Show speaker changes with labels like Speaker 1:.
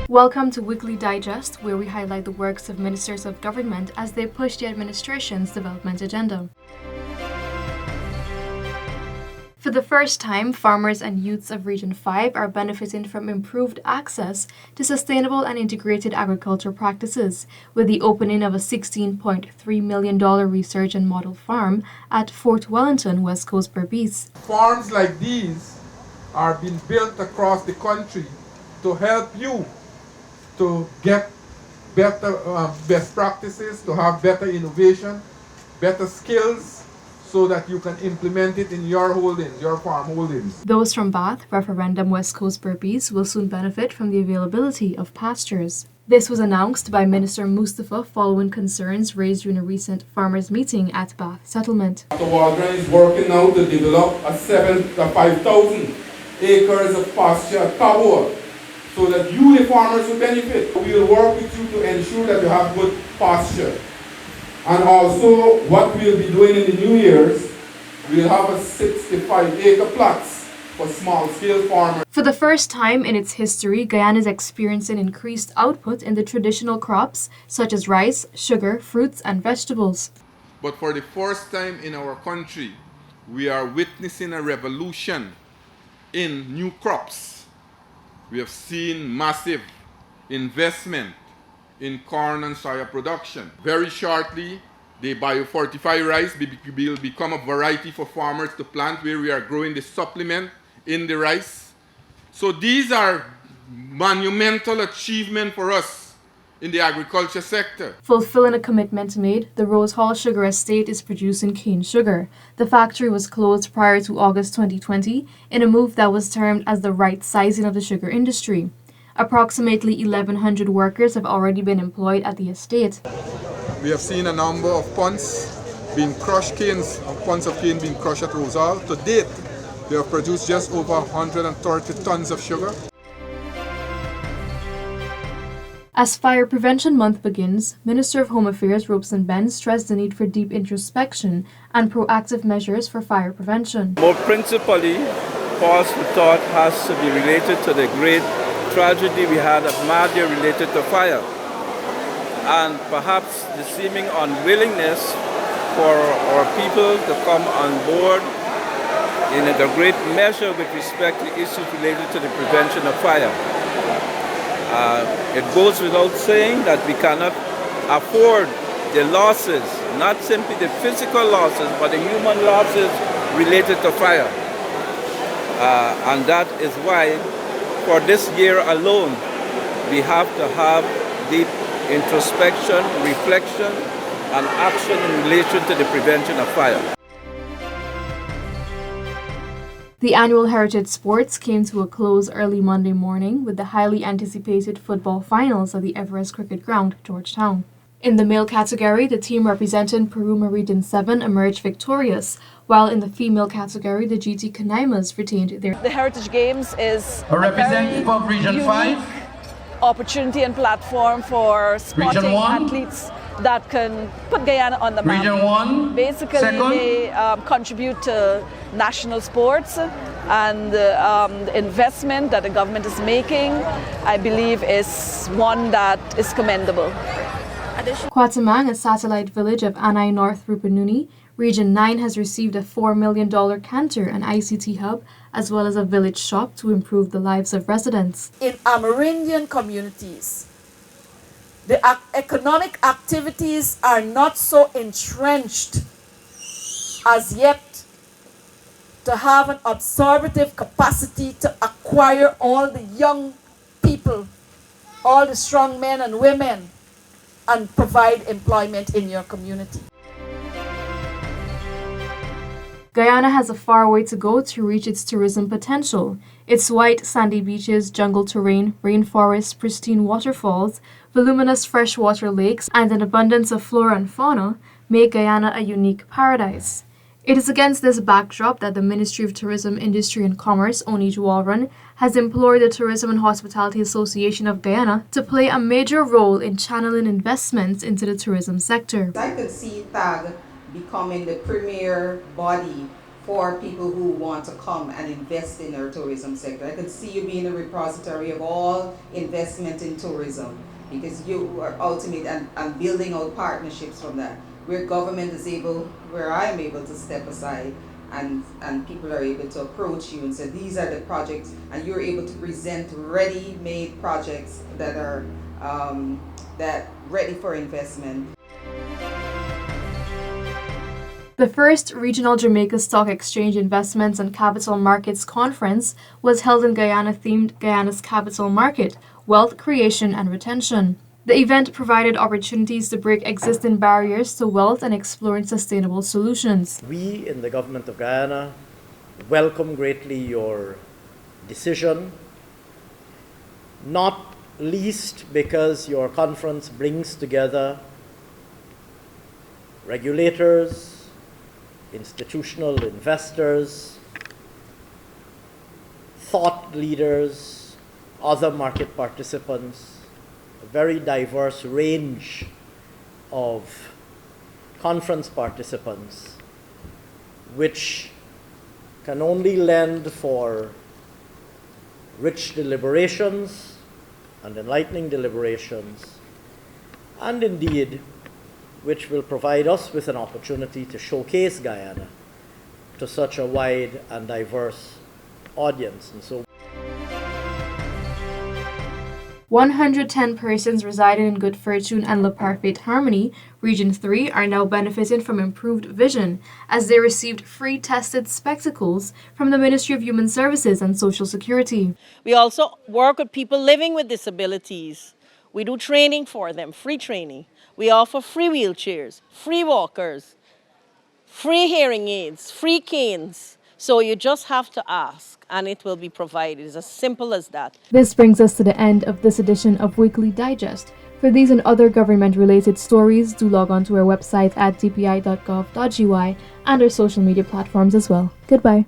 Speaker 1: Welcome to Weekly Digest, where we highlight the works of ministers of government as they push the administration's development agenda. For the first time, farmers and youths of Region 5 are benefiting from improved access to sustainable and integrated agriculture practices with the opening of a $16.3 million research and model farm at Fort Wellington, West Coast, Berbice.
Speaker 2: Farms like these are being built across the country to help you to get better best practices, to have better innovation, better skills, so that you can implement it in your holdings, your farm holdings.
Speaker 1: Those from Bath, Referendum West Coast Berbice will soon benefit from the availability of pastures. This was announced by Minister Mustafa following concerns raised during a recent farmers' meeting at Bath Settlement.
Speaker 3: Dr. Waldron is working now to develop a 5,000 acres of pasture at Tabor, so that you, the farmers, will benefit. We will work with you to ensure that you have good pasture. And also, what we'll be doing in the New Year's, we'll have a 65-acre plots for small-scale farmers.
Speaker 1: For the first time in its history, Guyana is experiencing increased output in the traditional crops such as rice, sugar, fruits, and vegetables.
Speaker 2: But for the first time in our country, we are witnessing a revolution in new crops. We have seen massive investment in corn and soya production. Very shortly, the biofortified rice will become a variety for farmers to plant, where we are growing the supplement in the rice. So these are monumental achievements for us in the agriculture sector.
Speaker 1: Fulfilling a commitment made, the Rose Hall Sugar Estate is producing cane sugar. The factory was closed prior to August 2020 in a move that was termed as the right sizing of the sugar industry. Approximately 1,100 workers have already been employed at the estate.
Speaker 2: We have seen a number of punts being crushed, punts of cane being crushed at Rose Hall. To date, they have produced just over 130 tons of sugar.
Speaker 1: As Fire Prevention Month begins, Minister of Home Affairs Robeson Ben stressed the need for deep introspection and proactive measures for fire prevention.
Speaker 4: More principally, cause for thought has to be related to the great tragedy we had at Madhya related to fire, and perhaps the seeming unwillingness for our people to come on board in a great measure with respect to issues related to the prevention of fire. It goes without saying that we cannot afford the losses, not simply the physical losses, but the human losses related to fire. And that is why, for this year alone, we have to have deep introspection, reflection, and action in relation to the prevention of fire.
Speaker 1: The annual Heritage Sports came to a close early Monday morning with the highly anticipated football finals at the Everest Cricket Ground, Georgetown. In the male category, the team representing Puruma Region 7 emerged victorious, while in the female category, the GT Canaimas retained their...
Speaker 5: The Heritage Games is
Speaker 6: a representative of Region 5,
Speaker 5: opportunity and platform for sporting athletes that can put Guyana on the map.
Speaker 6: Region 1,
Speaker 5: basically,
Speaker 6: second.
Speaker 5: They contribute to national sports, and the investment that the government is making, I believe, is one that is commendable.
Speaker 1: Quatamang, a satellite village of Anai North Rupununi, Region 9 has received a $4 million canter and ICT hub, as well as a village shop to improve the lives of residents.
Speaker 7: In Amerindian communities, the economic activities are not so entrenched as yet to have an absorptive capacity to acquire all the young people, all the strong men and women, and provide employment in your community.
Speaker 1: Guyana has a far way to go to reach its tourism potential. Its white sandy beaches, jungle terrain, rainforests, pristine waterfalls, voluminous freshwater lakes, and an abundance of flora and fauna make Guyana a unique paradise. It is against this backdrop that the Ministry of Tourism, Industry and Commerce, Onij Walrun, has implored the Tourism and Hospitality Association of Guyana to play a major role in channeling investments into the tourism sector.
Speaker 8: I could see TAG becoming the premier body for people who want to come and invest in our tourism sector. I could see you being a repository of all investment in tourism, because you are ultimate and building out partnerships from that, where government is able, where I'm able to step aside and people are able to approach you and say, these are the projects, and you're able to present ready-made projects that are that ready for investment.
Speaker 1: The first Regional Jamaica Stock Exchange Investments and Capital Markets Conference was held in Guyana, themed Guyana's Capital Market, Wealth Creation and Retention. The event provided opportunities to break existing barriers to wealth and exploring sustainable solutions.
Speaker 9: We in the Government of Guyana welcome greatly your decision, not least because your conference brings together regulators, institutional investors, thought leaders, other market participants, a very diverse range of conference participants, which can only lend for rich deliberations and enlightening deliberations, and indeed which will provide us with an opportunity to showcase Guyana to such a wide and diverse audience. And so
Speaker 1: 110 persons residing in Good Fortune and Le Parfait Harmony, Region 3, are now benefiting from improved vision as they received free tested spectacles from the Ministry of Human Services and Social Security.
Speaker 10: We also work with people living with disabilities. We do training for them, free training. We offer free wheelchairs, free walkers, free hearing aids, free canes. So you just have to ask and it will be provided. It's as simple as that.
Speaker 1: This brings us to the end of this edition of Weekly Digest. For these and other government-related stories, do log on to our website at dpi.gov.gy and our social media platforms as well. Goodbye.